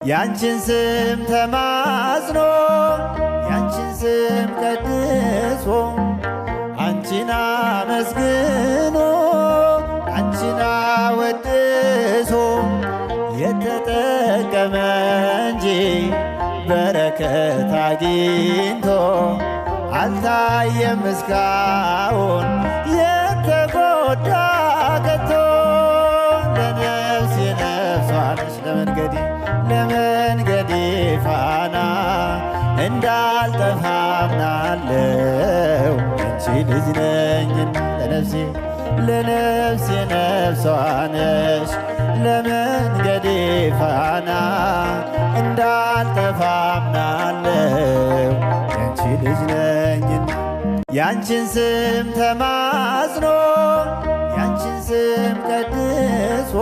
ያንቺን ስም ተማጽኖ ያንቺን ስም ቀድሶ አንቺን አመስግኖ አንቺን አወድሶ የተጠቀመ እንጂ በረከት አግኝቶ አልታየም እስካሁን የተጎዳ ከቶ። ለነፍሴ ነፍሷ ነሽ ለመንገዴ ፋና እንዳልጠፋ አምናለሁ አንቺ ልጅ ነኝና። ለነፍሴ ነፍሷ ነሽ ለመንገዴ ፋና እንዳልጠፋ አምናለሁ አንቺ ልጅ ነኝና። ያንቺን ስም ተማጽኖ ያንቺን ስም ቀድሶ